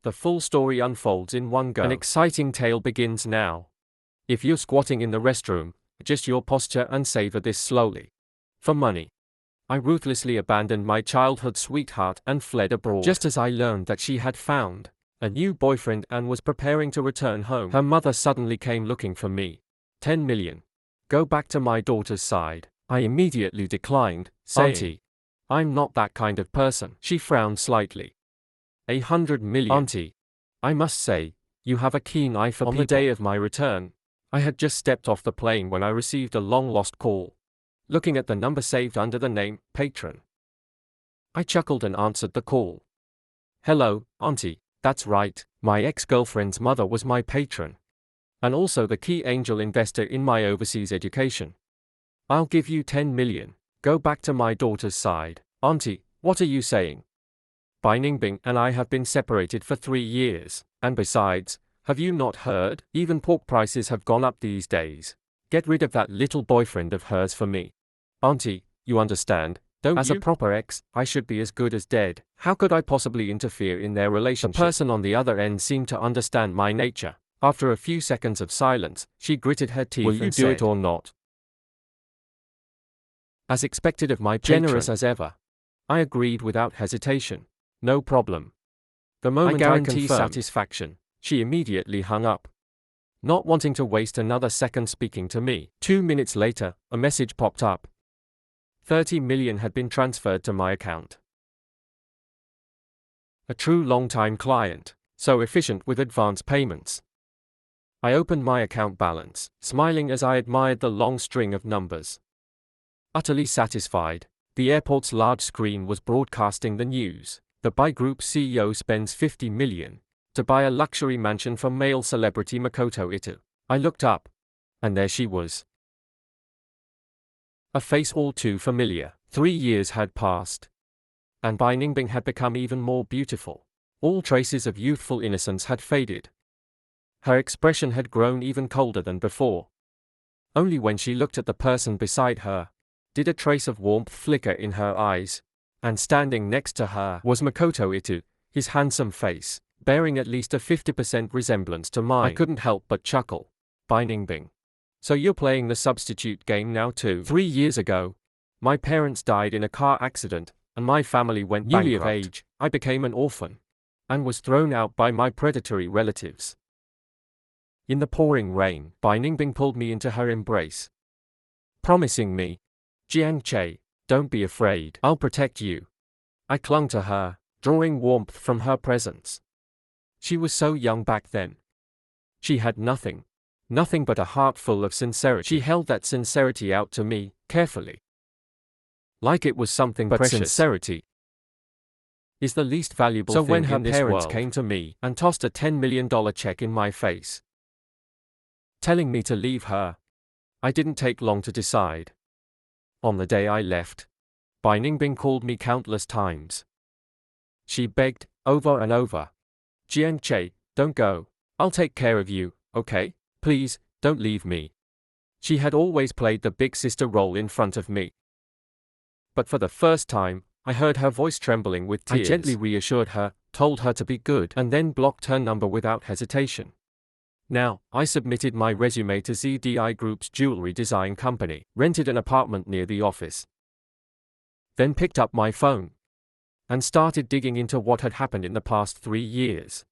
The full story unfolds in one go. An exciting tale begins now. If you're squatting in the restroom, adjust your posture and savor this slowly. For money. I ruthlessly abandoned my childhood sweetheart and fled abroad. Just as I learned that she had found a new boyfriend and was preparing to return home, her mother suddenly came looking for me. 10 million. Go back to my daughter's side. I immediately declined, saying, Auntie, I'm not that kind of person. She frowned slightly. 100 million. Auntie, I must say, you have a keen eye for people. On the day of my return, I had just stepped off the plane when I received a long-lost call. Looking at the number saved under the name, Patron. I chuckled and answered the call. Hello, Auntie, that's right, my ex-girlfriend's mother was my patron. And also the key angel investor in my overseas education. I'll give you 10 million. Go back to my daughter's side. Auntie, what are you saying? Bai Ningbing and I have been separated for 3 years, and besides, have you not heard? Even pork prices have gone up these days. Get rid of that little boyfriend of hers for me. Auntie, you understand, don't you? As a proper ex, I should be as good as dead. How could I possibly interfere in their relationship? The person on the other end seemed to understand my nature. After a few seconds of silence, she gritted her teeth and said, Will you do it or not? As expected of my patron, generous as ever. I agreed without hesitation. No problem. The moment I guarantee satisfaction, she immediately hung up. Not wanting to waste another second speaking to me. 2 minutes later, a message popped up. 30 million had been transferred to my account. A true long-time client, so efficient with advance payments. I opened my account balance, smiling as I admired the long string of numbers. Utterly satisfied, the airport's large screen was broadcasting the news. The Bai Group CEO spends 50 million to buy a luxury mansion for male celebrity Makoto Ito. I looked up, and there she was. A face all too familiar. 3 years had passed, and Bai Ningbing had become even more beautiful. All traces of youthful innocence had faded. Her expression had grown even colder than before. Only when she looked at the person beside her did a trace of warmth flicker in her eyes. And standing next to her was Makoto Ito, his handsome face bearing at least a 50% resemblance to mine. I couldn't help but chuckle. Bai Ningbing. So you're playing the substitute game now too? 3 years ago, my parents died in a car accident, and my family went bankrupt. Newly of age, I became an orphan, and was thrown out by my predatory relatives. In the pouring rain, Bai Ningbing pulled me into her embrace, promising me, Jiang Che, don't be afraid, I'll protect you. I clung to her, drawing warmth from her presence. She was so young back then. She had nothing but a heart full of sincerity. She held that sincerity out to me, carefully. Like it was something precious. But sincerity is the least valuable thing in this world. So when her parents came to me and tossed a $10 million check in my face, telling me to leave her, I didn't take long to decide. On the day I left, Bai Ningbing called me countless times. She begged, over and over, Jiang Che, don't go. I'll take care of you, okay? Please, don't leave me. She had always played the big sister role in front of me. But for the first time, I heard her voice trembling with tears. I gently reassured her, told her to be good, and then blocked her number without hesitation. Now, I submitted my resume to ZDI Group's jewelry design company, rented an apartment near the office, then picked up my phone and started digging into what had happened in the past 3 years.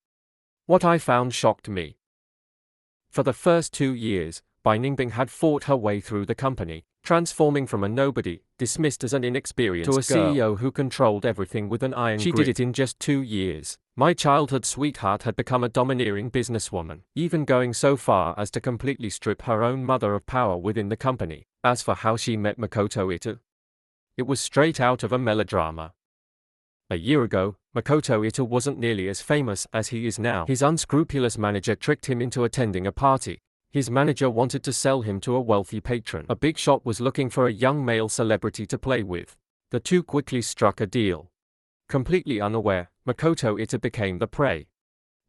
What I found shocked me. For the first 2 years, Bai Ningbing had fought her way through the company, transforming from a nobody, dismissed as an inexperienced girl, to a CEO who controlled everything with an iron grip. She did it in just 2 years. My childhood sweetheart had become a domineering businesswoman, even going so far as to completely strip her own mother of power within the company. As for how she met Makoto Ito, it was straight out of a melodrama. A year ago, Makoto Ito wasn't nearly as famous as he is now. His unscrupulous manager tricked him into attending a party. His manager wanted to sell him to a wealthy patron. A big shot was looking for a young male celebrity to play with. The two quickly struck a deal. Completely unaware, Makoto Ito became the prey.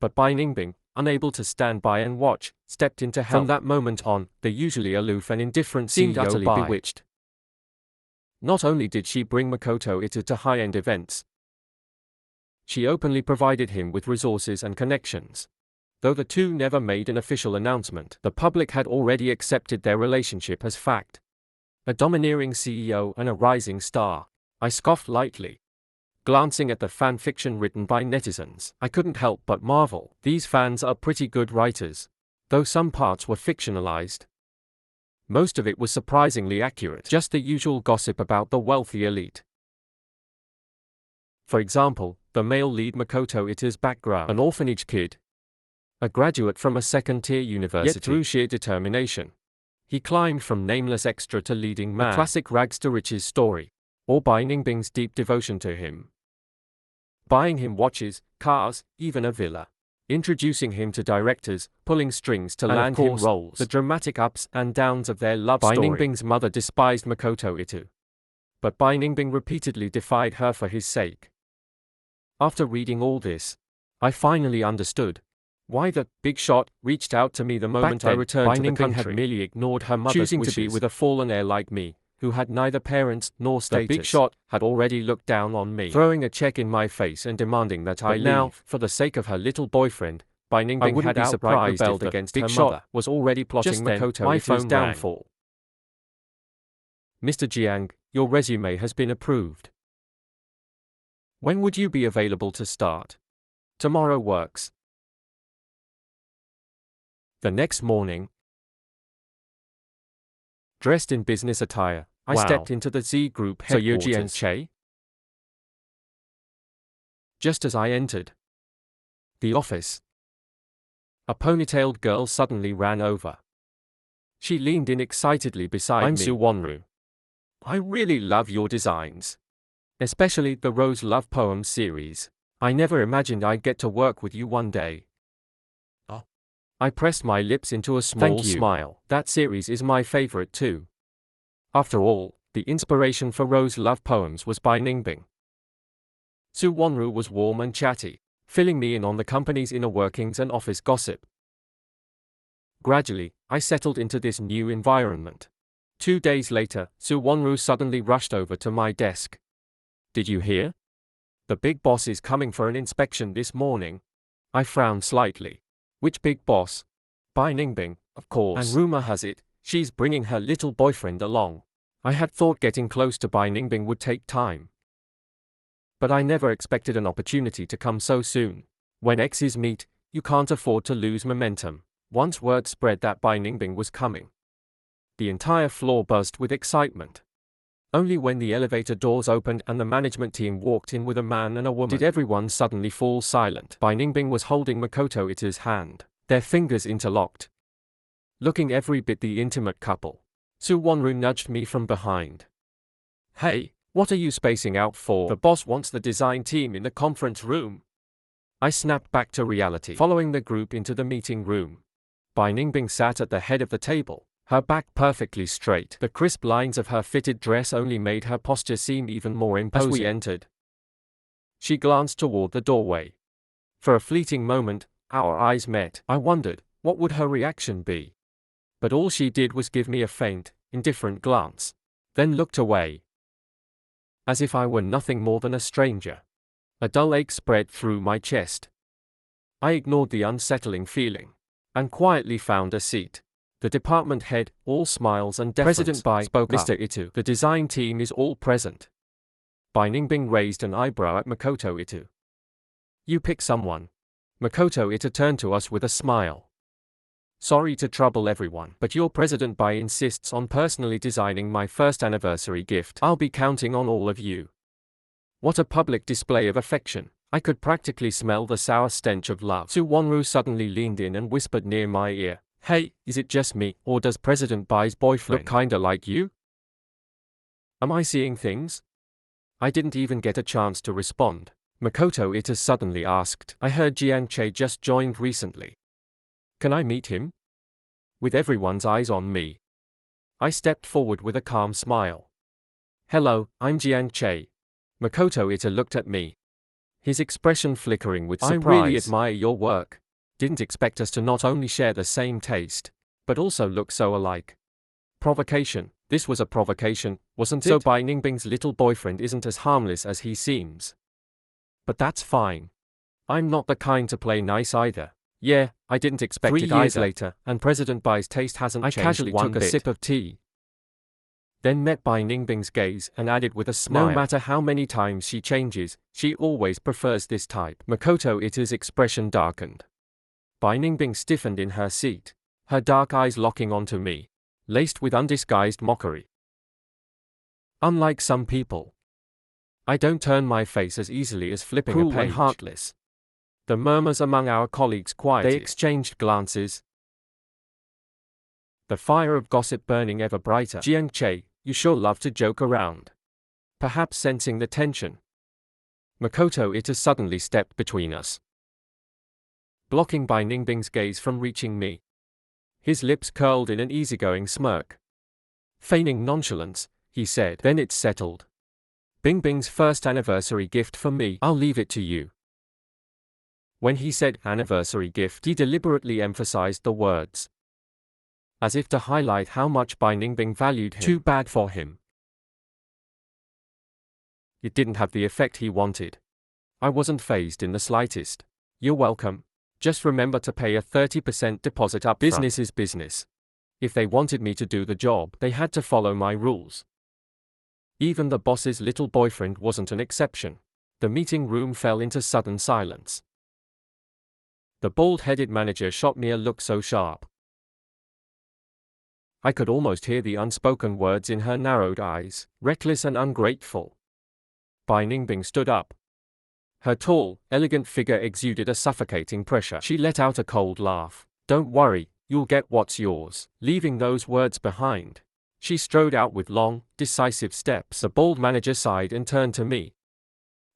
But Bai Ningbing, unable to stand by and watch, stepped in to help. From that moment on, the usually aloof and indifferent seemed utterly bewitched. Not only did she bring Makoto Ito to high-end events, She openly provided him with resources and connections. Though the two never made an official announcement, the public had already accepted their relationship as fact. A domineering CEO and a rising star. I scoffed lightly. Glancing at the fan fiction written by netizens, I couldn't help but marvel. These fans are pretty good writers, though some parts were fictionalized. Most of it was surprisingly accurate, just the usual gossip about the wealthy elite. For example, the male lead Makoto Ita's background, an orphanage kid, a graduate from a second-tier university, yet through sheer determination, he climbed from nameless extra to leading man, a classic rags to riches story. Or Bai Ningbing's deep devotion to him. Buying him watches, cars, even a villa. Introducing him to directors, pulling strings to land him roles. The dramatic ups and downs of their love story. Bai Ningbing's mother despised Makoto Ito, but Bai Ningbing repeatedly defied her for his sake. After reading all this, I finally understood why the big shot reached out to me the moment I returned to the country. Bai Ningbing had merely ignored her mother's choosing wishes to be with a fallen heir like me, who had neither parents nor status. The big shot had already looked down on me, throwing a check in my face and demanding that I leave. Now, for the sake of her little boyfriend, Bai Ningbing had outright rebelled against her mother, was already plotting Makoto Ito's downfall. Mr. Jiang, your resume has been approved. When would you be available to start? Tomorrow works. The next morning, dressed in business attire, I stepped into the Z Group headquarters. So you're Jiang Che? Just as I entered the office, a ponytailed girl suddenly ran over. She leaned in excitedly beside me. I'm Su Wonru. I really love your designs, especially the Rose Love Poems series. I never imagined I'd get to work with you one day. Oh. I pressed my lips into a small smile. That series is my favorite too. After all, the inspiration for Rose Love Poems was Bai Ningbing. Su Wonru was warm and chatty, filling me in on the company's inner workings and office gossip. Gradually, I settled into this new environment. 2 days later, Su Wonru suddenly rushed over to my desk. Did you hear? The big boss is coming for an inspection this morning. I frowned slightly. Which big boss? Bai Ningbing, of course. And rumor has it, she's bringing her little boyfriend along. I had thought getting close to Bai Ningbing would take time, but I never expected an opportunity to come so soon. When exes meet, you can't afford to lose momentum. Once word spread that Bai Ningbing was coming, the entire floor buzzed with excitement. Only when the elevator doors opened and the management team walked in with a man and a woman did everyone suddenly fall silent. Bai Ningbing was holding Makoto Ita's hand, their fingers interlocked, looking every bit the intimate couple. Su Wonru nudged me from behind. Hey, what are you spacing out for? The boss wants the design team in the conference room. I snapped back to reality, following the group into the meeting room. Bai Ningbing sat at the head of the table, her back perfectly straight. The crisp lines of her fitted dress only made her posture seem even more imposing. As we entered, she glanced toward the doorway. For a fleeting moment, our eyes met. I wondered, what would her reaction be? But all she did was give me a faint, indifferent glance, then looked away, as if I were nothing more than a stranger. A dull ache spread through my chest. I ignored the unsettling feeling, and quietly found a seat. The department head, all smiles and deference, President Bai spoke up. Mr. Ito, the design team is all present. Bai Ningbing raised an eyebrow at Makoto Ito. You pick someone. Makoto Ito turned to us with a smile. Sorry to trouble everyone, but your President Bai insists on personally designing my first anniversary gift. I'll be counting on all of you. What a public display of affection. I could practically smell the sour stench of love. Su Wonru suddenly leaned in and whispered near my ear. Hey, is it just me, or does President Bai's boyfriend look kinda like you? Am I seeing things? I didn't even get a chance to respond. Makoto Ito suddenly asked. I heard Jiang Che just joined recently. Can I meet him? With everyone's eyes on me, I stepped forward with a calm smile. Hello, I'm Jiang Che. Makoto Ito looked at me, his expression flickering with surprise. I really admire your work. Didn't expect us to not only share the same taste, but also look so alike. Provocation. This was a provocation, wasn't it? So Bai Ningbing's little boyfriend isn't as harmless as he seems. But that's fine. I'm not the kind to play nice either. Yeah, I didn't expect it either. 3 years later, and President Bai's taste hasn't changed. I casually took a sip of tea, then met Bai Ningbing's gaze and added with a smile, no matter how many times she changes, she always prefers this type. Makoto Ita's expression darkened. Bai Ningbing stiffened in her seat, her dark eyes locking onto me, laced with undisguised mockery. Unlike some people, I don't turn my face as easily as flipping a page. And heartless. The murmurs among our colleagues quieted. They exchanged glances, the fire of gossip burning ever brighter. Jiang Che, you sure love to joke around. Perhaps sensing the tension, Makoto Ita suddenly stepped between us, blocking Bai Ningbing's gaze from reaching me. His lips curled in an easygoing smirk. Feigning nonchalance, he said, then it's settled. Bingbing's first anniversary gift for me. I'll leave it to you. When he said anniversary gift, he deliberately emphasized the words, as if to highlight how much Bai Ningbing valued him. Too bad for him. It didn't have the effect he wanted. I wasn't fazed in the slightest. You're welcome. Just remember to pay a 30% deposit up front. Business is business. If they wanted me to do the job, they had to follow my rules. Even the boss's little boyfriend wasn't an exception. The meeting room fell into sudden silence. The bald-headed manager shot me a look so sharp, I could almost hear the unspoken words in her narrowed eyes, reckless and ungrateful. Bai Ningbing stood up. Her tall, elegant figure exuded a suffocating pressure. She let out a cold laugh. Don't worry, you'll get what's yours. Leaving those words behind, she strode out with long, decisive steps. The bald manager sighed and turned to me.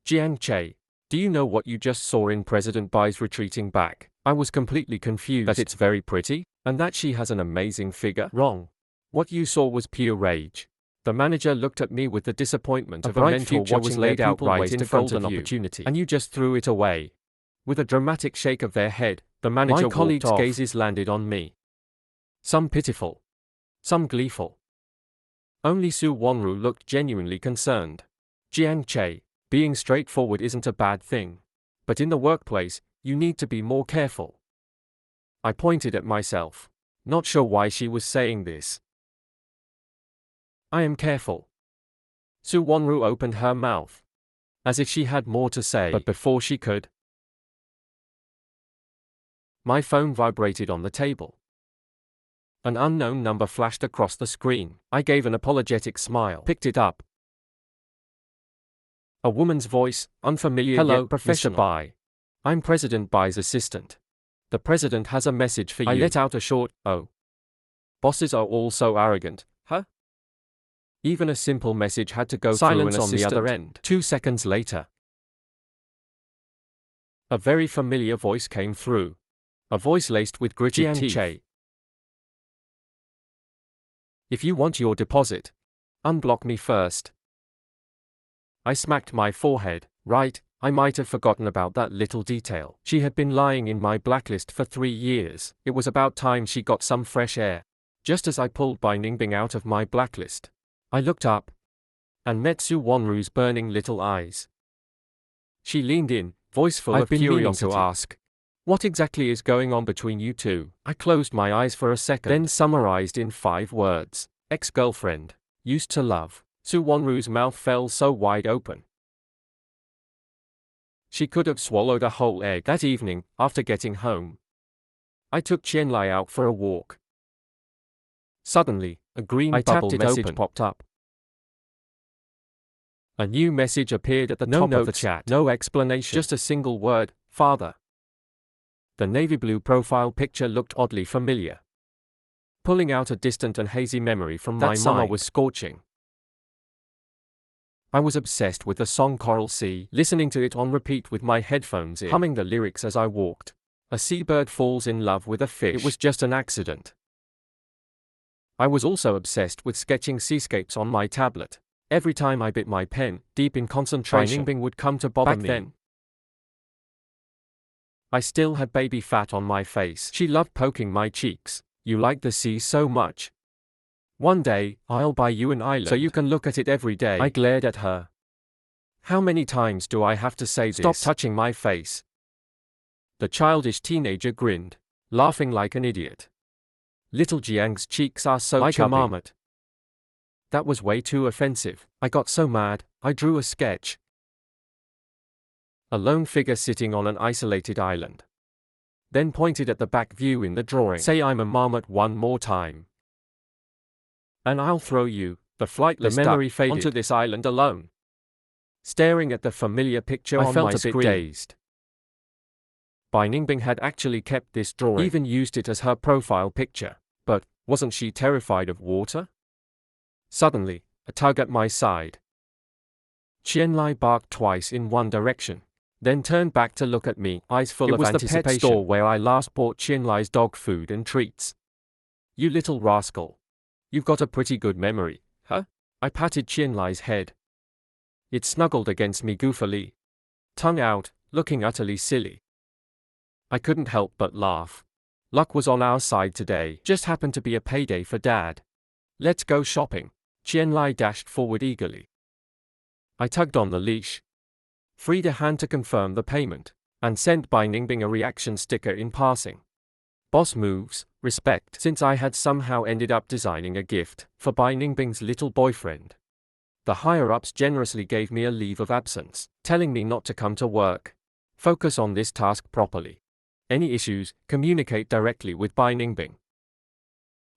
Jiang Che, do you know what you just saw in President Bai's retreating back? I was completely confused. That it's very pretty, and that she has an amazing figure? Wrong. What you saw was pure rage. The manager looked at me with the disappointment of a mentor watching laid out right in front of you, opportunity, and you just threw it away. With a dramatic shake of their head, the manager walked off. My colleagues' gazes landed on me. Some pitiful, some gleeful. Only Su Wanru looked genuinely concerned. Jiang Che, being straightforward isn't a bad thing. But in the workplace, you need to be more careful. I pointed at myself, not sure why she was saying this. I am careful. Su Wanru opened her mouth, as if she had more to say, but before she could, my phone vibrated on the table. An unknown number flashed across the screen. I gave an apologetic smile, picked it up. A woman's voice, unfamiliar. Hello, Professor Bai. I'm President Bai's assistant. The president has a message for you. I let out a short, oh. Bosses are all so arrogant, huh? Even a simple message had to go Silence through an assistant. On the other end. 2 seconds later, a very familiar voice came through. A voice laced with gritted teeth. Che. If you want your deposit, unblock me first. I smacked my forehead. Right, I might have forgotten about that little detail. She had been lying in my blacklist for 3 years. It was about time she got some fresh air. Just as I pulled Bai Ningbing out of my blacklist, I looked up and met Su Wanru's burning little eyes. She leaned in, voice full of curiosity. To ask, what exactly is going on between you two? I closed my eyes for a second, then summarized in 5 words. Ex-girlfriend. Used to love. Su Wanru's mouth fell so wide open. She could have swallowed a whole egg. That evening, after getting home, I took Qianlai out for a walk. Suddenly, a green bubble message popped up. A new message appeared at the top of the chat. No explanation. Just a single word, father. The navy blue profile picture looked oddly familiar, pulling out a distant and hazy memory from my mind. That summer was scorching. I was obsessed with the song Coral Sea, listening to it on repeat with my headphones in, humming the lyrics as I walked. A seabird falls in love with a fish. It was just an accident. I was also obsessed with sketching seascapes on my tablet. Every time I bit my pen, deep in concentration, Ningbing would come to bother me. Then, I still had baby fat on my face. She loved poking my cheeks. You like the sea so much. One day, I'll buy you an island so you can look at it every day. I glared at her. How many times do I have to say this? Stop touching my face. The childish teenager grinned, laughing like an idiot. Little Jiang's cheeks are so like chubby. A marmot. That was way too offensive. I got so mad, I drew a sketch. A lone figure sitting on an isolated island. Then pointed at the back view in the drawing. Say I'm a marmot one more time, and I'll throw you, the flightless memory faded, onto this island alone. Staring at the familiar picture on my screen, I felt a bit dazed. Bai Ningbing had actually kept this drawing, even used it as her profile picture. But, wasn't she terrified of water? Suddenly, a tug at my side. Qianlai barked twice in one direction, then turned back to look at me, eyes full of anticipation. It was the pet store where I last bought Qianlai's dog food and treats. You little rascal. You've got a pretty good memory, huh? I patted Qianlai's head. It snuggled against me goofily, tongue out, looking utterly silly. I couldn't help but laugh. Luck was on our side today. Just happened to be a payday for Dad. Let's go shopping. Qianlai dashed forward eagerly. I tugged on the leash, freed a hand to confirm the payment, and sent Bai Ningbing a reaction sticker in passing. Boss moves, respect. Since I had somehow ended up designing a gift for Bai Ningbing's little boyfriend, the higher-ups generously gave me a leave of absence, telling me not to come to work. Focus on this task properly. Any issues, communicate directly with Bai Ningbing.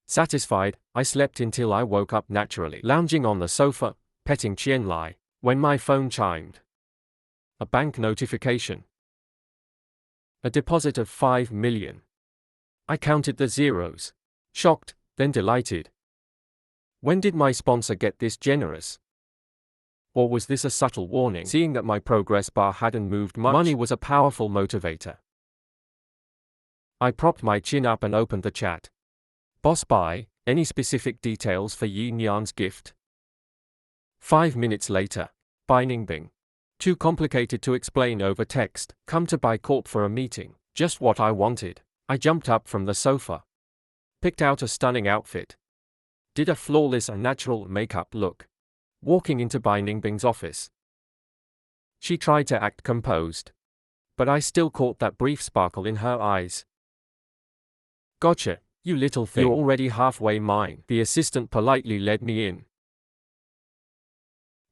Satisfied, I slept until I woke up naturally, lounging on the sofa, petting Qianlai, when my phone chimed. A bank notification. A deposit of 5 million. I counted the zeros. Shocked, then delighted. When did my sponsor get this generous? Or was this a subtle warning? Seeing that my progress bar hadn't moved much, money was a powerful motivator. I propped my chin up and opened the chat. Boss Bai, any specific details for Yin Yan's gift? 5 minutes later. Bai Ningbing. Too complicated to explain over text. Come to Bai Corp for a meeting. Just what I wanted. I jumped up from the sofa. Picked out a stunning outfit. Did a flawless and natural makeup look. Walking into Bai Ningbing's office. She tried to act composed, but I still caught that brief sparkle in her eyes. Gotcha, you little thing. You're already halfway mine. The assistant politely led me in,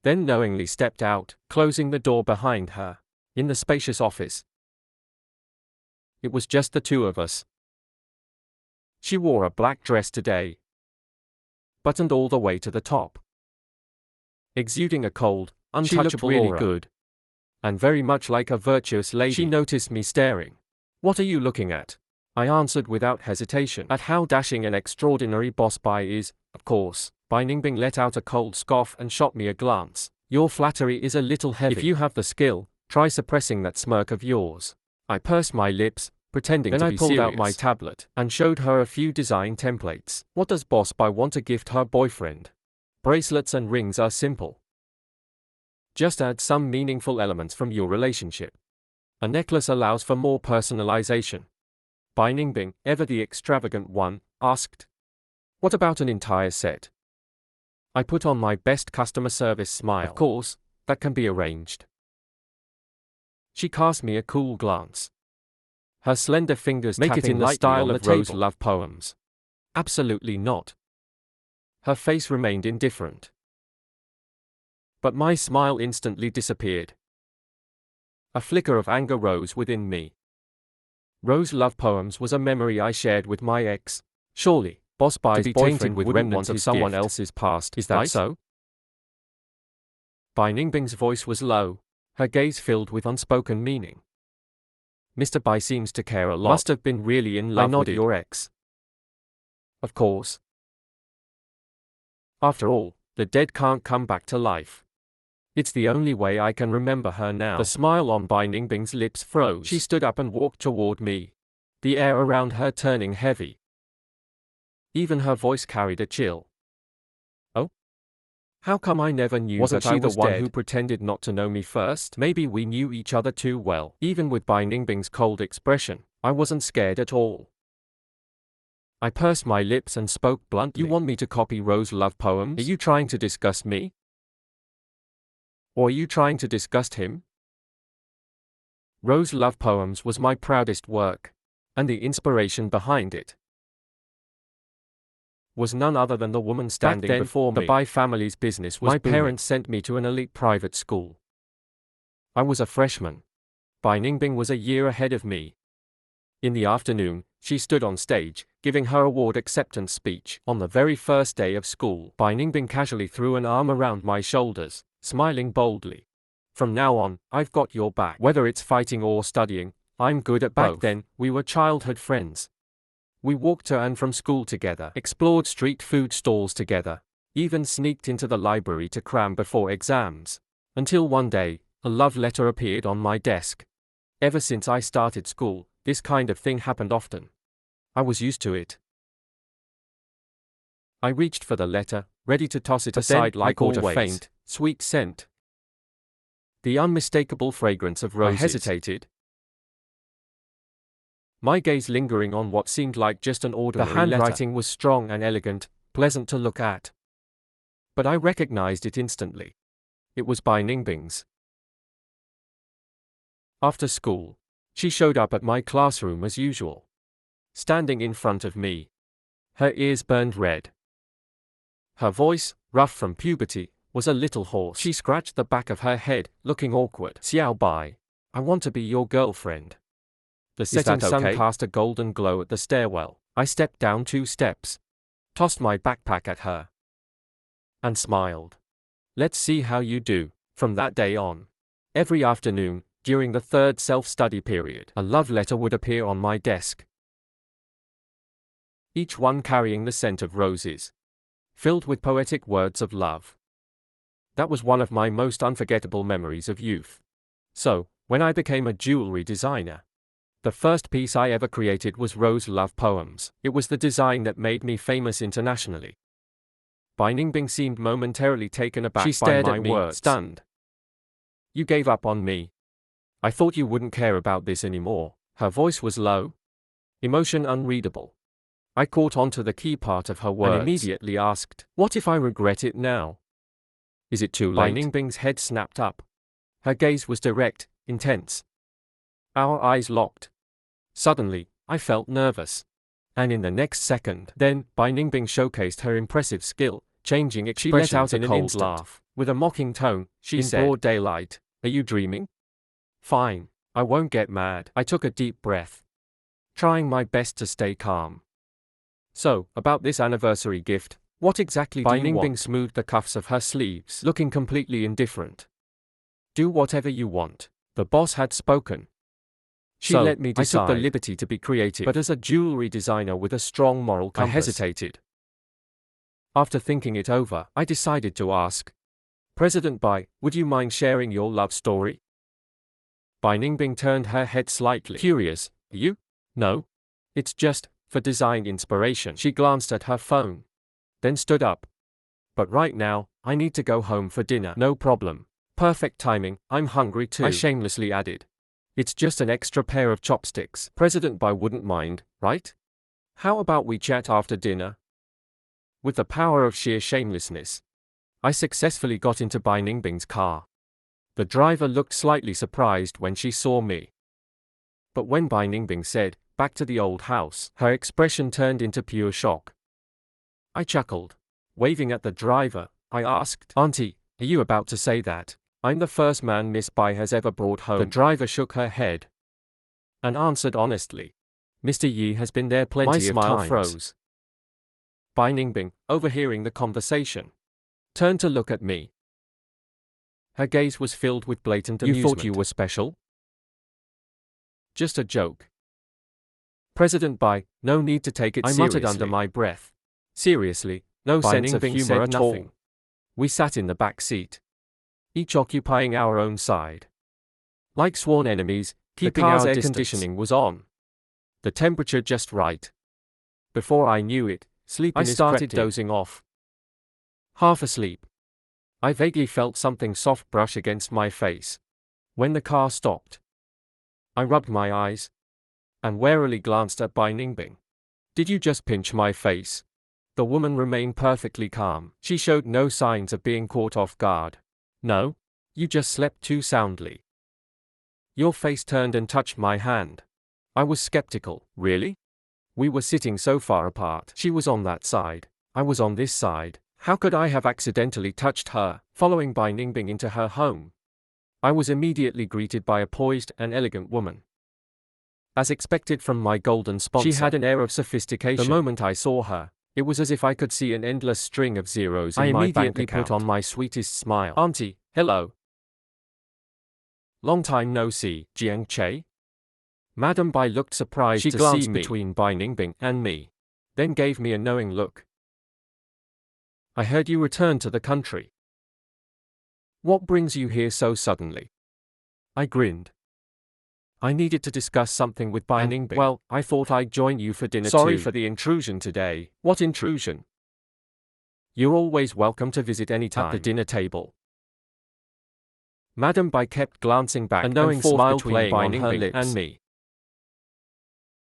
then knowingly stepped out, closing the door behind her. In the spacious office, it was just the two of us. She wore a black dress today, buttoned all the way to the top, exuding a cold, untouchable aura. She looked really good, and very much like a virtuous lady. She noticed me staring. What are you looking at? I answered without hesitation. At how dashing and extraordinary Boss Bai is, of course. Bai Ningbing let out a cold scoff and shot me a glance. Your flattery is a little heavy. If you have the skill, try suppressing that smirk of yours. I pursed my lips, pretending to be serious. Then I pulled out my tablet and showed her a few design templates. What does Boss Bai want to gift her boyfriend? Bracelets and rings are simple. Just add some meaningful elements from your relationship. A necklace allows for more personalization. Bai Ningbing, ever the extravagant one, asked. What about an entire set? I put on my best customer service smile. Of course, that can be arranged. She cast me a cool glance. Her slender fingers make it in the style of Rose love poems. Absolutely not. Her face remained indifferent. But my smile instantly disappeared. A flicker of anger rose within me. Rose love poems was a memory I shared with my ex. Surely, Boss Bai's boyfriend with remnants of someone else's past. Is that right? So? Bai Ningbing's voice was low, her gaze filled with unspoken meaning. Mr. Bai seems to care a lot. Must have been really in love with your ex. Of course. After all, the dead can't come back to life. It's the only way I can remember her now. The smile on Bai Ningbing's lips froze. She stood up and walked toward me, the air around her turning heavy. Even her voice carried a chill. Oh? How come I never knew that I was the one who pretended not to know me first? Maybe we knew each other too well. Even with Bai Ningbing's cold expression, I wasn't scared at all. I pursed my lips and spoke bluntly. You want me to copy Rose love poems? Are you trying to disgust me? Or are you trying to disgust him? Rose Love Poems was my proudest work, and the inspiration behind it was none other than the woman standing before me. The Bai family's business was booming. My parents sent me to an elite private school. I was a freshman. Bai Ningbing was a year ahead of me. In the afternoon, she stood on stage, giving her award acceptance speech. On the very first day of school, Bai Ningbing casually threw an arm around my shoulders, smiling boldly. From now on, I've got your back. Whether it's fighting or studying, I'm good at both. Back then, we were childhood friends. We walked to and from school together, explored street food stalls together, even sneaked into the library to cram before exams. Until one day, a love letter appeared on my desk. Ever since I started school, this kind of thing happened often. I was used to it. I reached for the letter, ready to toss it aside like always. I caught a faint, sweet scent. The unmistakable fragrance of roses. I hesitated, my gaze lingering on what seemed like just an ordinary letter. The handwriting was strong and elegant, pleasant to look at. But I recognized it instantly. It was Bai Ningbing's. After school, she showed up at my classroom as usual. Standing in front of me. Her ears burned red. Her voice, rough from puberty, was a little hoarse. She scratched the back of her head, looking awkward. Xiao Bai, I want to be your girlfriend. The setting sun cast a golden glow at the stairwell. I stepped down 2 steps, tossed my backpack at her, and smiled. Let's see how you do. From that day on, every afternoon, during the 3rd self-study period, a love letter would appear on my desk. Each one carrying the scent of roses, filled with poetic words of love. That was one of my most unforgettable memories of youth. So, when I became a jewelry designer, the first piece I ever created was Rose Love Poems. It was the design that made me famous internationally. Bai Ningbing seemed momentarily taken aback. She stared at me, stunned. You gave up on me. I thought you wouldn't care about this anymore. Her voice was low, emotion unreadable. I caught on to the key part of her words and immediately asked, what if I regret it now? Is it too late? Bai Ningbing's head snapped up. Her gaze was direct, intense. Our eyes locked. Suddenly, I felt nervous. And in the next second, then, Bai Ningbing showcased her impressive skill, changing expressions. She let out a cold laugh. With a mocking tone, she said, in broad daylight, are you dreaming? Fine, I won't get mad. I took a deep breath, trying my best to stay calm. So, about this anniversary gift, what exactly do you want? Bai Ningbing smoothed the cuffs of her sleeves, looking completely indifferent. Do whatever you want. The boss had spoken. She let me decide. I took the liberty to be creative, but as a jewelry designer with a strong moral compass, I hesitated. After thinking it over, I decided to ask, President Bai, would you mind sharing your love story? Bai Ningbing turned her head slightly. Curious, you? No. It's just, for design inspiration. She glanced at her phone, then stood up. But right now, I need to go home for dinner. No problem. Perfect timing, I'm hungry too, I shamelessly added. It's just an extra pair of chopsticks. President Bai wouldn't mind, right? How about we chat after dinner? With the power of sheer shamelessness, I successfully got into Bai Ningbing's car. The driver looked slightly surprised when she saw me. But when Bai Ningbing said, back to the old house, her expression turned into pure shock. I chuckled. Waving at the driver, I asked, Auntie, are you about to say that I'm the first man Miss Bai has ever brought home? The driver shook her head and answered honestly, Mr. Yi has been there plenty of times. My smile froze. Bai Ningbing, overhearing the conversation, turned to look at me. Her gaze was filled with blatant amusement. You thought you were special? Just a joke. President Bai, no need to take it seriously. I muttered under my breath. Seriously, no sense of humor at all. We sat in the back seat, each occupying our own side. Like sworn enemies, keeping our distance. The car's air conditioning was on, the temperature just right. Before I knew it, sleepiness crept in. I started dozing off. Half asleep, I vaguely felt something soft brush against my face. When the car stopped, I rubbed my eyes and warily glanced at Bai Ningbing. Did you just pinch my face? The woman remained perfectly calm. She showed no signs of being caught off guard. No, You just slept too soundly. Your face turned and touched my hand. I was skeptical. Really? We were sitting so far apart. She was on that side. I was on this side. How could I have accidentally touched her, following Bai Ningbing into her home? I was immediately greeted by a poised and elegant woman. As expected from my golden sponsor, she had an air of sophistication. The moment I saw her, it was as if I could see an endless string of zeros in my bank account. I immediately put on my sweetest smile. Auntie, hello. Long time no see, Jiang Che? Madame Bai looked surprised to see me. She glanced between Bai Ningbing and me, then gave me a knowing look. I heard you returned to the country. What brings you here so suddenly? I grinned. I needed to discuss something with Bai Ningbing. Well, I thought I'd join you for dinner too. Sorry for the intrusion today. What intrusion? You're always welcome to visit any time at the dinner table. Madame Bai kept glancing back, a knowing smile playing on her lips and me.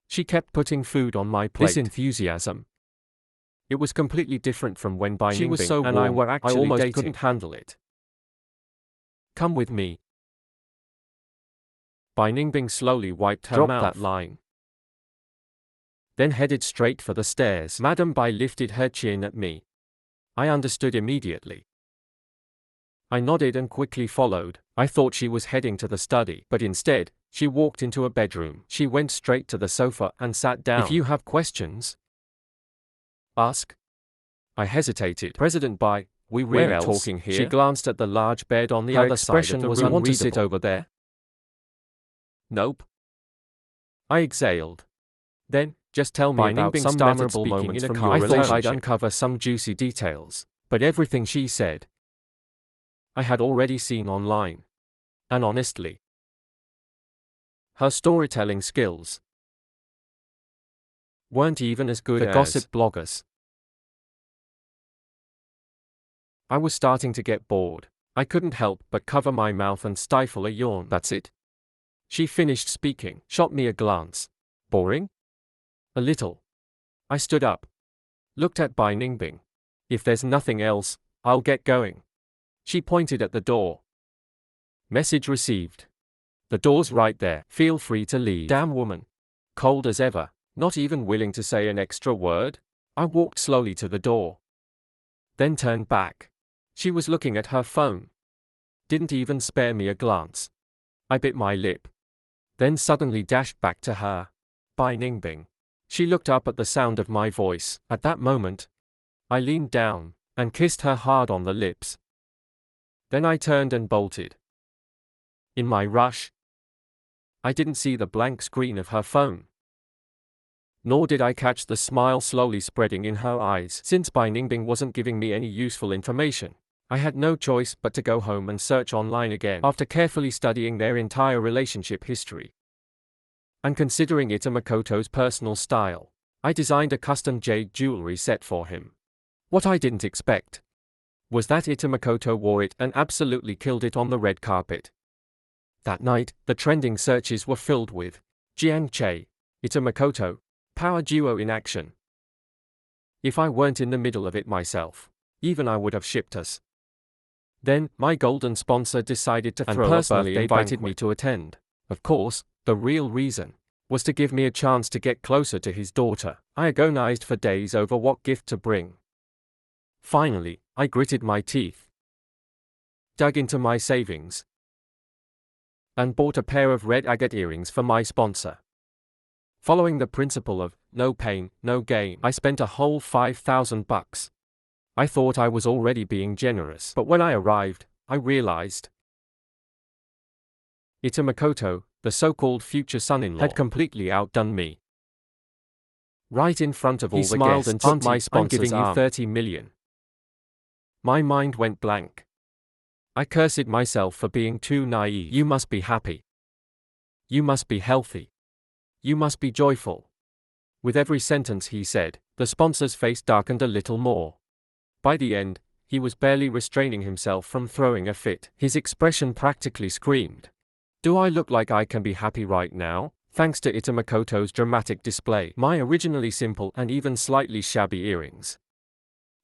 She kept putting food on my plate. This enthusiasm. It was completely different from when Bai Ningbing was so warm, and I were actually I almost couldn't handle it. Come with me. Bai Ningbing slowly wiped her mouth. Dropped that line. Then headed straight for the stairs. Madame Bai lifted her chin at me. I understood immediately. I nodded and quickly followed. I thought she was heading to the study, but instead, she walked into a bedroom. She went straight to the sofa and sat down. If you have questions, ask. I hesitated. President Bai, we really talking here? She glanced at the large bed on the other side of the room. Want to sit over there? Nope. I exhaled. Then, just tell me about some memorable moments from your relationship. I thought I'd uncover some juicy details, but everything she said, I had already seen online. And honestly, her storytelling skills weren't even as good as the gossip bloggers. I was starting to get bored. I couldn't help but cover my mouth and stifle a yawn. That's it. She finished speaking, shot me a glance. Boring? A little. I stood up, looked at Bai Ningbing. If there's nothing else, I'll get going. She pointed at the door. Message received. The door's right there. Feel free to leave. Damn woman. Cold as ever, not even willing to say an extra word. I walked slowly to the door, then turned back. She was looking at her phone. Didn't even spare me a glance. I bit my lip, then suddenly dashed back to her. Bai Ningbing. She looked up at the sound of my voice. At that moment, I leaned down and kissed her hard on the lips. Then I turned and bolted. In my rush, I didn't see the blank screen of her phone. Nor did I catch the smile slowly spreading in her eyes. Since Bai Ningbing wasn't giving me any useful information, I had no choice but to go home and search online again. After carefully studying their entire relationship history and considering Makoto's personal style, I designed a custom jade jewelry set for him. What I didn't expect was that Makoto wore it and absolutely killed it on the red carpet. That night, the trending searches were filled with Jiang Che, Makoto, power duo in action. If I weren't in the middle of it myself, even I would have shipped us. Then, my golden sponsor decided to throw a birthday invited me to attend. Of course, the real reason was to give me a chance to get closer to his daughter. I agonized for days over what gift to bring. Finally, I gritted my teeth, dug into my savings, and bought a pair of red agate earrings for my sponsor. Following the principle of no pain, no gain, I spent a whole $5,000. I thought I was already being generous, but when I arrived, I realized Makoto, the so-called future son-in-law, had completely outdone me. Right in front of all the guests, and took my sponsor's arm. I'm giving you 30 million. My mind went blank. I cursed myself for being too naive. You must be happy. You must be healthy. You must be joyful. With every sentence he said, the sponsor's face darkened a little more. By the end, he was barely restraining himself from throwing a fit. His expression practically screamed. Do I look like I can be happy right now? Thanks to Makoto's dramatic display, my originally simple and even slightly shabby earrings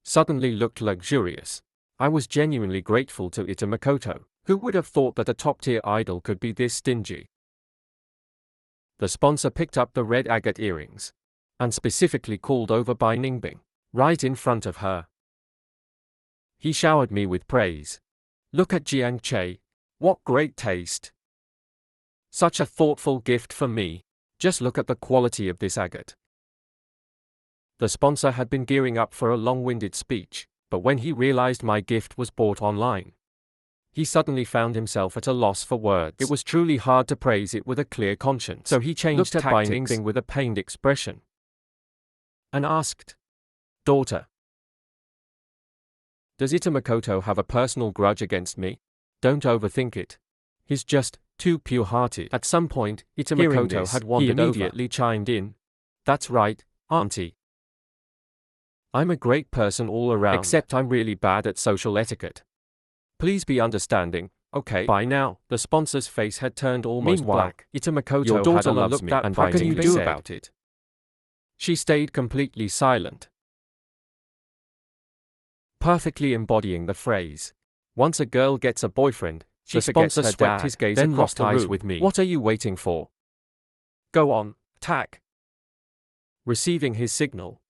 suddenly looked luxurious. I was genuinely grateful to Makoto. Who would have thought that a top-tier idol could be this stingy? The sponsor picked up the red agate earrings, and specifically called over Bai Ningbing, right in front of her. He showered me with praise. Look at Jiang Che. What great taste. Such a thoughtful gift for me. Just look at the quality of this agate. The sponsor had been gearing up for a long-winded speech, but when he realized my gift was bought online, he suddenly found himself at a loss for words. It was truly hard to praise it with a clear conscience. So he changed tactics, Bai Ningbing with a pained expression, and asked, "Daughter, does Itamakoto have a personal grudge against me? Don't overthink it. He's just too pure-hearted." At some point, Itamakoto had wandered over. He immediately chimed in. "That's right, Auntie. I'm a great person all around, except I'm really bad at social etiquette. Please be understanding, okay?" By now, the sponsor's face had turned almost black. Itamakoto "Your daughter loves me, and what can you do about it?" She stayed completely silent, perfectly embodying the phrase, "Once a girl gets a boyfriend, she forgets her dad." The sponsor swept his gaze across the room. With me. "What are you waiting for? Go on, attack." Receiving his signal,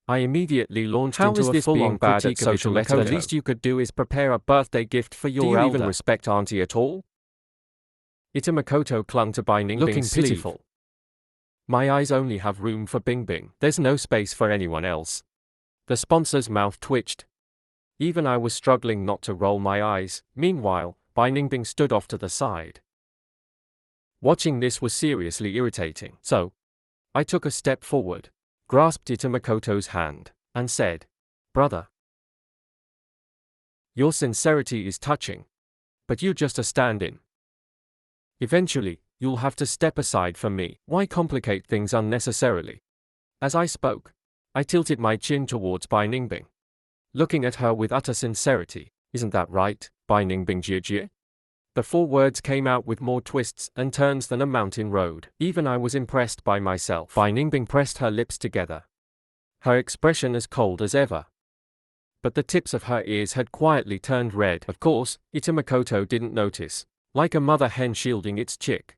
I immediately launched into a full-on critique of social etiquette. The least you could do is prepare a birthday gift for your elder. Do you even respect Auntie at all? Itamakoto clung to Bai Ningbing's looking pitiful. My eyes only have room for Bingbing. There's no space for anyone else. The sponsor's mouth twitched. Even I was struggling not to roll my eyes. Meanwhile, Bai Ningbing stood off to the side. Watching this was seriously irritating. So, I took a step forward, grasped Itamakoto's hand, and said, "Brother, your sincerity is touching, but you're just a stand-in. Eventually, you'll have to step aside for me. Why complicate things unnecessarily?" As I spoke, I tilted my chin towards Bai Ningbing, looking at her with utter sincerity. "Isn't that right, Bai Ningbing Jie?" The 4 words came out with more twists and turns than a mountain road. Even I was impressed by myself. Bai Ningbing pressed her lips together, her expression as cold as ever. But the tips of her ears had quietly turned red. Of course, Itamakoto didn't notice, like a mother hen shielding its chick.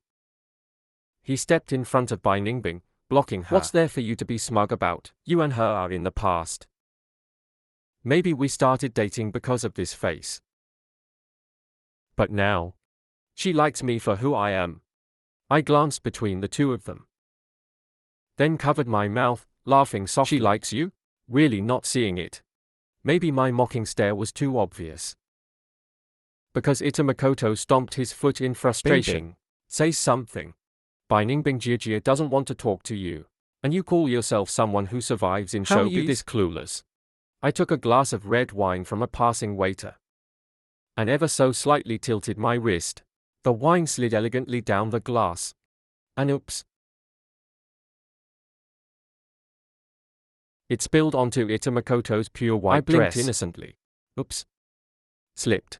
He stepped in front of Bai Ningbing, blocking her. "What's there for you to be smug about? You and her are in the past. Maybe we started dating because of this face. But now, she likes me for who I am." I glanced between the two of them, then covered my mouth, laughing softly. "She likes you?" Really not seeing it. Maybe my mocking stare was too obvious. Because Itamakoto stomped his foot in frustration. "Say something. Bai Ningbing Jie doesn't want to talk to you, and you call yourself someone who survives in showbiz? How are you this clueless?" I took a glass of red wine from a passing waiter, and ever so slightly tilted my wrist. The wine slid elegantly down the glass. And oops. It spilled onto Itamakoto's pure white dress. I blinked innocently. Oops. Slipped.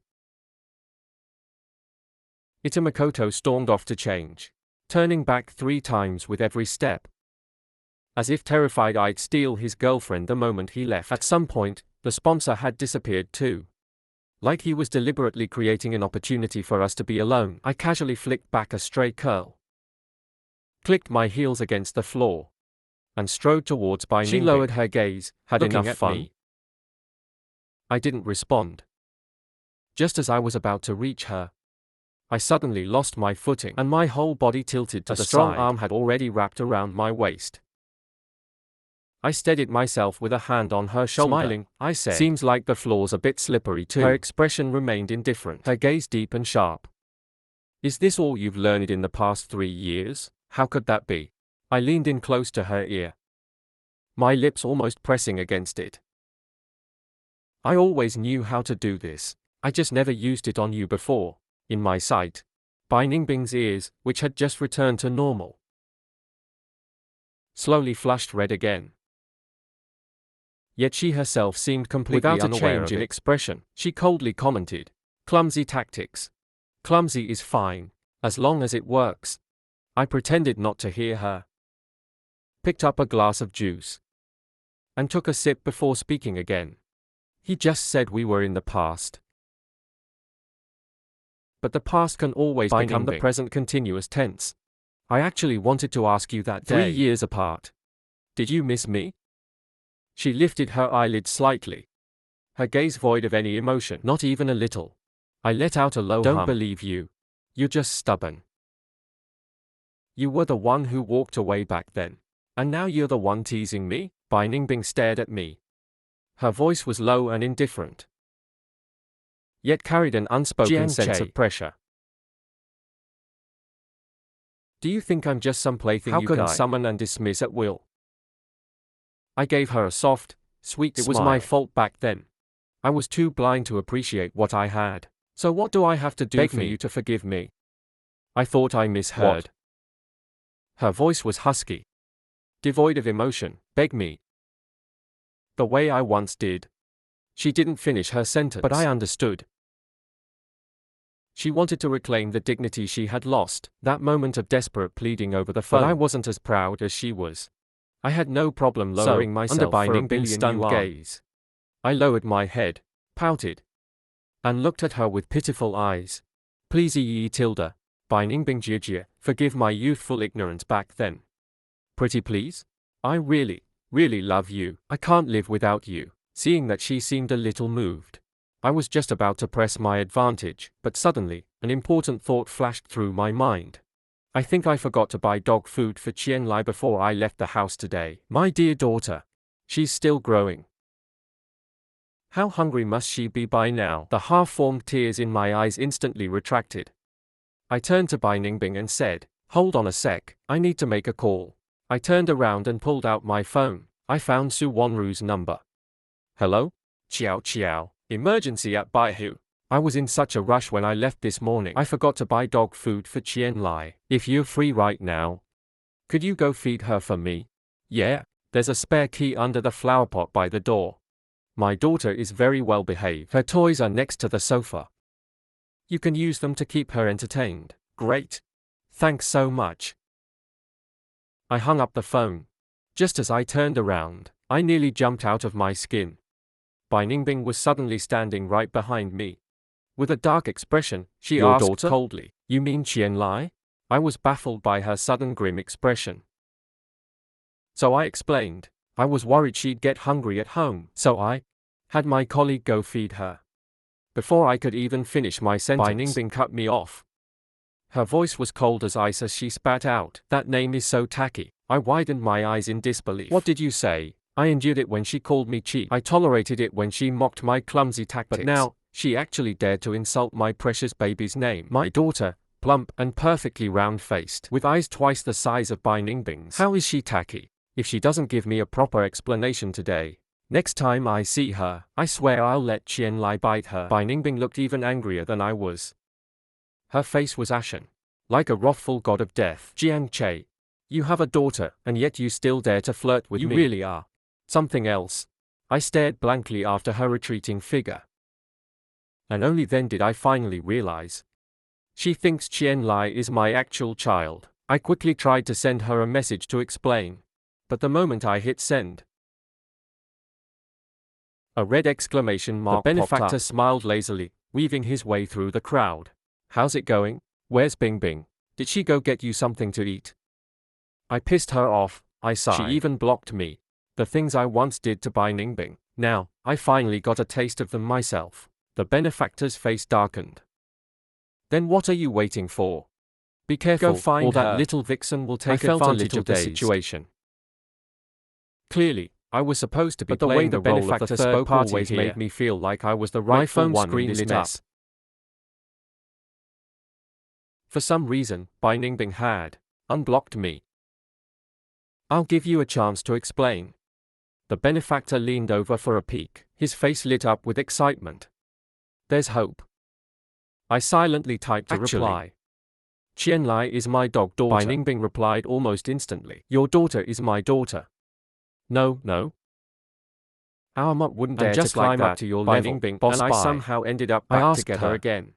Itamakoto stormed off to change, turning back 3 times with every step, as if terrified I'd steal his girlfriend the moment he left. At some point, the sponsor had disappeared too. Like he was deliberately creating an opportunity for us to be alone. I casually flicked back a stray curl, clicked my heels against the floor, and strode towards Bai Ningbing. She lowered her gaze, had enough fun. I didn't respond. Just as I was about to reach her, I suddenly lost my footing, and my whole body tilted to the side. A strong arm had already wrapped around my waist. I steadied myself with a hand on her shoulder. Smiling, I said, "Seems like the floor's a bit slippery too." Her expression remained indifferent, her gaze deep and sharp. "Is this all you've learned in the past 3 years? How could that be?" I leaned in close to her ear, my lips almost pressing against it. "I always knew how to do this. I just never used it on you before." In my sight, Bai Ningbing's ears, which had just returned to normal, slowly flushed red again. Yet she herself seemed completely unaware of it. Without a change in expression, she coldly commented, "Clumsy tactics. Clumsy is fine, as long as it works." I pretended not to hear her, picked up a glass of juice, and took a sip before speaking again. "He just said we were in the past. But the past can always become the present continuous tense. I actually wanted to ask you that day. 3 years apart. Did you miss me? She lifted her eyelids slightly, her gaze void of any emotion, not even a little. I let out a low hum. Don't believe you. You're just stubborn. You were the one who walked away back then. And now you're the one teasing me? Bai Ningbing stared at me. Her voice was low and indifferent, yet carried an unspoken sense of pressure. Do you think I'm just some plaything you can summon and dismiss at will? I gave her a soft, sweet smile. It was my fault back then. I was too blind to appreciate what I had. So what do I have to do for you to forgive me? I thought I misheard. What? Her voice was husky, devoid of emotion. Beg me. The way I once did. She didn't finish her sentence, but I understood. She wanted to reclaim the dignity she had lost, that moment of desperate pleading over the phone. But I wasn't as proud as she was. I had no problem lowering myself for a billion stunned gaze. I lowered my head, pouted, and looked at her with pitiful eyes. Please tilde, Bai Ningbing Jie, forgive my youthful ignorance back then. Pretty please? I really love you. I can't live without you. Seeing that she seemed a little moved, I was just about to press my advantage, but suddenly, an important thought flashed through my mind. I think I forgot to buy dog food for Qianlai before I left the house today. My dear daughter. She's still growing. How hungry must she be by now? The half-formed tears in my eyes instantly retracted. I turned to Bai Ningbing and said, hold on a sec, I need to make a call. I turned around and pulled out my phone. I found Su Wanru's number. Hello? Chiao. Emergency at Baihu. I was in such a rush when I left this morning. I forgot to buy dog food for Qianlai. If you're free right now, could you go feed her for me? Yeah, there's a spare key under the flower pot by the door. My daughter is very well behaved. Her toys are next to the sofa. You can use them to keep her entertained. Great. Thanks so much. I hung up the phone. Just as I turned around, I nearly jumped out of my skin. Bai Ningbing was suddenly standing right behind me. With a dark expression, she asked coldly, you mean Qianlai? I was baffled by her sudden grim expression. So I explained, I was worried she'd get hungry at home, so I had my colleague go feed her. Before I could even finish my sentence, Bai Ningbing cut me off. Her voice was cold as ice as she spat out, that name is so tacky. I widened my eyes in disbelief. What did you say? I endured it when she called me cheap. I tolerated it when she mocked my clumsy tactics. But now, she actually dared to insult my precious baby's name. My daughter, plump and perfectly round-faced, with eyes twice the size of Bai Ningbing's. How is she tacky? If she doesn't give me a proper explanation today, next time I see her, I swear I'll let Qianlai bite her. Bai Ningbing looked even angrier than I was. Her face was ashen, like a wrathful god of death. Jiang Che, you have a daughter, and yet you still dare to flirt with me. You really are something else. I stared blankly after her retreating figure. And only then did I finally realize. She thinks Qianlai is my actual child. I quickly tried to send her a message to explain. But the moment I hit send, a red exclamation mark popped up. The benefactor smiled lazily, weaving his way through the crowd. How's it going? Where's Bing Bing? Did she go get you something to eat? I pissed her off, I sighed. She even blocked me. The things I once did to Bai Ningbing. Now, I finally got a taste of them myself. The benefactor's face darkened. Then what are you waiting for? Be careful, go find her. That little vixen will take advantage of the situation. Clearly, I was supposed to be playing the role of the third party always made me feel like I was the rightful one in this mess. For some reason, Bai Ningbing had unblocked me. I'll give you a chance to explain. The benefactor leaned over for a peek, his face lit up with excitement. There's hope. I silently typed a reply. Qianlai is my dog daughter. Bai Ningbing replied almost instantly. Your daughter is my daughter. No. Our mutt wouldn't dare to climb up to your level, and I somehow ended up back together again.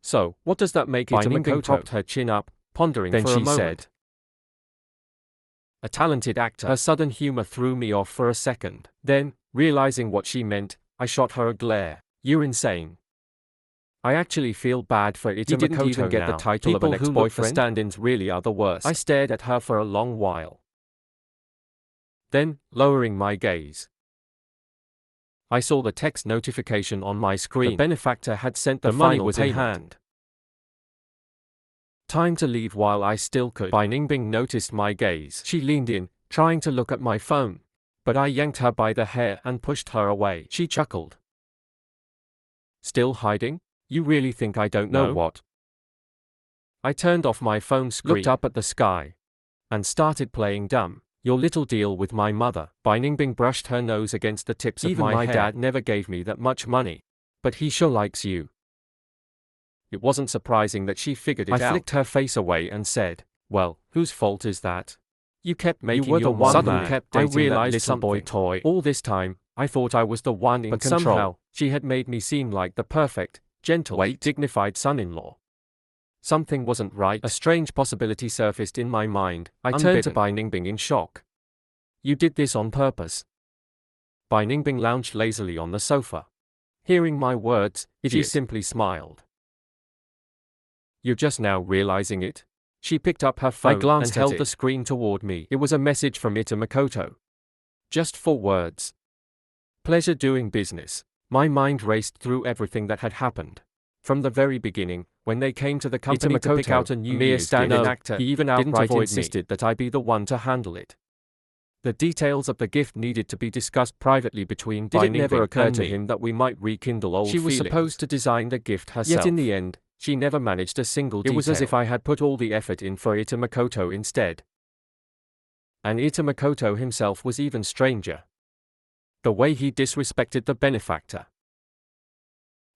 So, what does that make it? Bai Ningbing propped her chin up, pondering for a moment. Then she said, a talented actor. Her sudden humor threw me off for a second. Then, realizing what she meant, I shot her a glare. You're insane. I actually feel bad for Ita Makoto. He didn't even get the title of an ex-boyfriend. People who look for stand-ins really are the worst. I stared at her for a long while. Then, lowering my gaze, I saw the text notification on my screen. The benefactor had sent the money was in hand. Time to leave while I still could. Bai Ningbing noticed my gaze. She leaned in, trying to look at my phone, but I yanked her by the hair and pushed her away. She chuckled. Still hiding? You really think I don't know what? I turned off my phone screen, looked up at the sky, and started playing dumb. Your little deal with my mother. Bai Ningbing brushed her nose against the tips of my hair. Even my dad never gave me that much money. But he sure likes you. It wasn't surprising that she figured it out. I flicked her face away and said, well, whose fault is that? You kept making your one suddenly kept dating I realized that little boy toy. All this time, I thought I was the one in control. But somehow, she had made me seem like the perfect, gentle, dignified son-in-law. Something wasn't right. A strange possibility surfaced in my mind. I turned to Bai Ningbing in shock. You did this on purpose. Bai Ningbing lounged lazily on the sofa. Hearing my words, she simply smiled. You're just now realizing it? She picked up her phone and held the screen toward me. It was a message from Ita Makoto. Just 4 words. Pleasure doing business. My mind raced through everything that had happened. From the very beginning, when they came to the company to pick out a new stand-in actor, he even outright insisted that I be the one to handle it. The details of the gift needed to be discussed privately between Bai Ningbing and me. Did it never occur to him that we might rekindle old feelings? She was supposed to design the gift herself. Yet in the end, she never managed a single detail. It was as if I had put all the effort in for Ita Makoto instead. And Ita Makoto himself was even stranger. The way he disrespected the benefactor.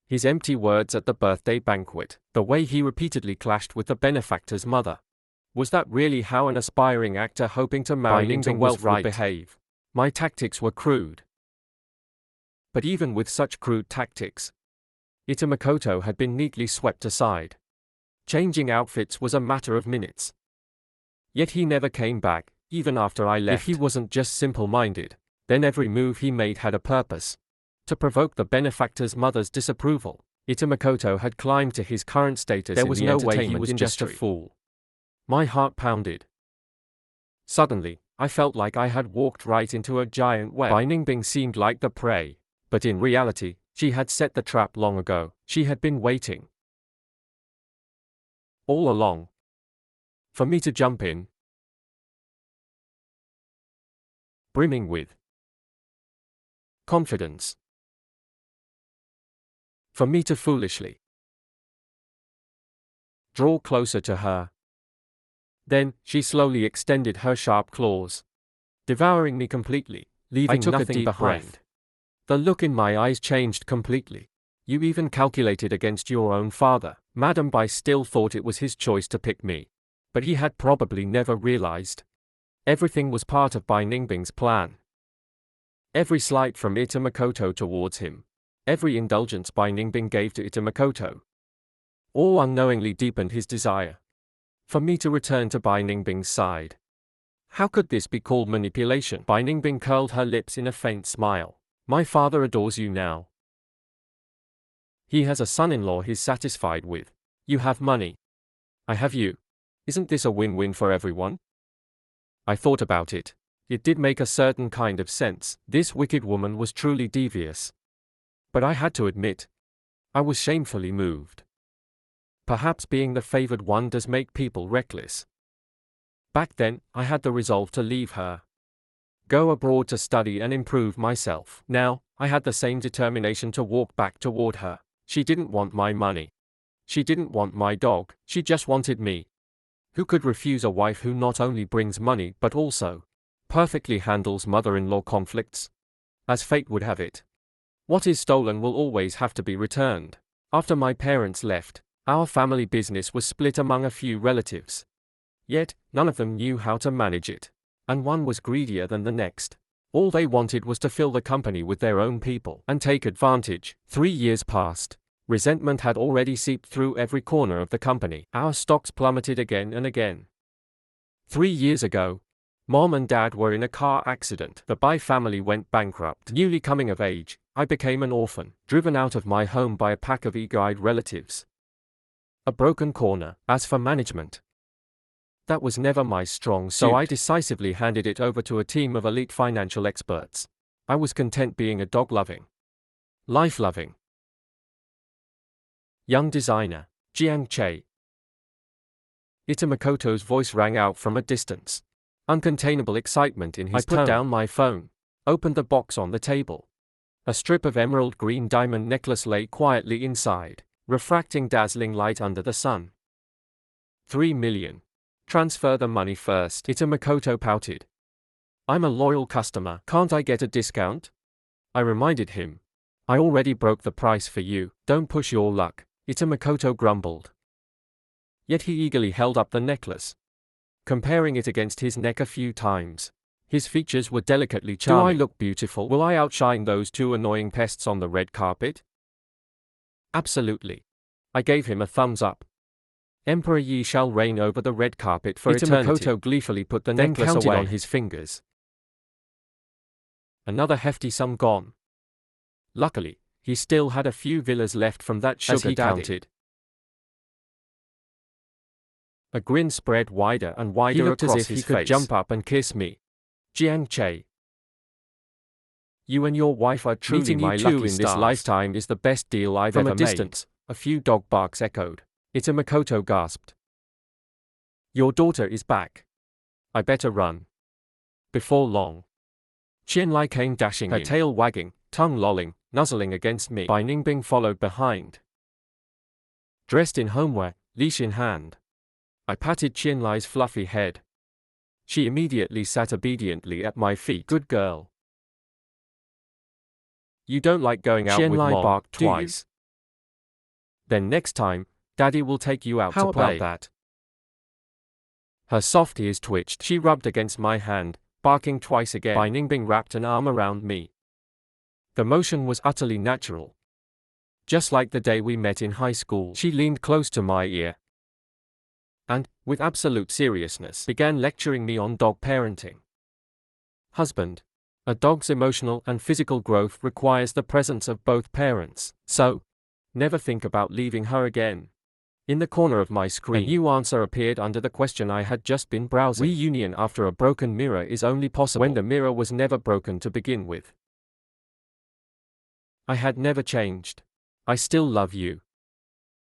His empty words at the birthday banquet, the way he repeatedly clashed with the benefactor's mother. Was that really how an aspiring actor hoping to marry into wealth would behave? My tactics were crude. But even with such crude tactics, Ita Makoto had been neatly swept aside. Changing outfits was a matter of minutes. Yet he never came back, even after I left. If he wasn't just simple-minded, then every move he made had a purpose. To provoke the benefactor's mother's disapproval, Ita Makoto had climbed to his current status. There was no way he was just a fool. My heart pounded. Suddenly, I felt like I had walked right into a giant web. Bai Ningbing seemed like the prey, but in reality, she had set the trap long ago. She had been waiting all along for me to jump in, brimming with confidence. For me to foolishly draw closer to her. Then, she slowly extended her sharp claws, devouring me completely, leaving nothing behind. The look in my eyes changed completely. You even calculated against your own father. Madam Bai still thought it was his choice to pick me. But he had probably never realized. Everything was part of Bai Ningbing's plan. Every slight from Ita Makoto towards him. Every indulgence Bai Ningbing gave to Ita Makoto. All unknowingly deepened his desire for me to return to Bai Ningbing's side. How could this be called manipulation? Bai Ningbing curled her lips in a faint smile. My father adores you now. He has a son-in-law he's satisfied with. You have money. I have you. Isn't this a win-win for everyone? I thought about it. It did make a certain kind of sense. This wicked woman was truly devious. But I had to admit, I was shamefully moved. Perhaps being the favored one does make people reckless. Back then, I had the resolve to leave her. Go abroad to study and improve myself. Now, I had the same determination to walk back toward her. She didn't want my money. She didn't want my dog. She just wanted me. Who could refuse a wife who not only brings money but also perfectly handles mother-in-law conflicts? As fate would have it, what is stolen will always have to be returned. After my parents left, our family business was split among a few relatives. Yet, none of them knew how to manage it. And one was greedier than the next. All they wanted was to fill the company with their own people and take advantage. 3 years passed. Resentment had already seeped through every corner of the company. Our stocks plummeted again and again. 3 years ago, Mom and Dad were in a car accident. The Bai family went bankrupt. Newly coming of age, I became an orphan, driven out of my home by a pack of eager-eyed relatives. A broken corner. As for management, that was never my strong suit, so I decisively handed it over to a team of elite financial experts. I was content being a dog-loving, life-loving young designer. Jiang Che. Itamakoto's voice rang out from a distance. Uncontainable excitement in his tone. I put down my phone, opened the box on the table. A strip of emerald green diamond necklace lay quietly inside, refracting dazzling light under the sun. 3 million. Transfer the money first. Itamakoto pouted. I'm a loyal customer. Can't I get a discount? I reminded him. I already broke the price for you. Don't push your luck, Itamakoto grumbled. Yet he eagerly held up the necklace, comparing it against his neck a few times. His features were delicately charming. Do I look beautiful? Will I outshine those two annoying pests on the red carpet? Absolutely. I gave him a thumbs up. Emperor Yi shall reign over the red carpet for eternity. Itamakoto gleefully put the necklace away on his fingers. Another hefty sum gone. Luckily, he still had a few villas left from that sugar daddy. Counted. A grin spread wider and wider across his face. He looked as if he could jump up and kiss me. Jiang Che. You and your wife are truly my lucky stars. Meeting you two in this lifetime is the best deal I've ever made. From a distance, a few dog barks echoed. Itamakoto gasped. Your daughter is back. I better run. Before long, Qianlai came dashing in, her tail wagging, tongue lolling, nuzzling against me. Bai Ningbing followed behind, dressed in homeware, leash in hand. I patted Qianlai's fluffy head. She immediately sat obediently at my feet. Good girl. You don't like going out with Mom, Qianlai barked twice. Then next time, Daddy will take you out to play. How about that? Her soft ears twitched. She rubbed against my hand, barking twice again. Bai Ningbing wrapped an arm around me. The motion was utterly natural. Just like the day we met in high school. She leaned close to my ear and, with absolute seriousness, began lecturing me on dog parenting. Husband, a dog's emotional and physical growth requires the presence of both parents, so never think about leaving her again. In the corner of my screen, a new answer appeared under the question I had just been browsing. Reunion after a broken mirror is only possible when the mirror was never broken to begin with. I had never changed. I still love you.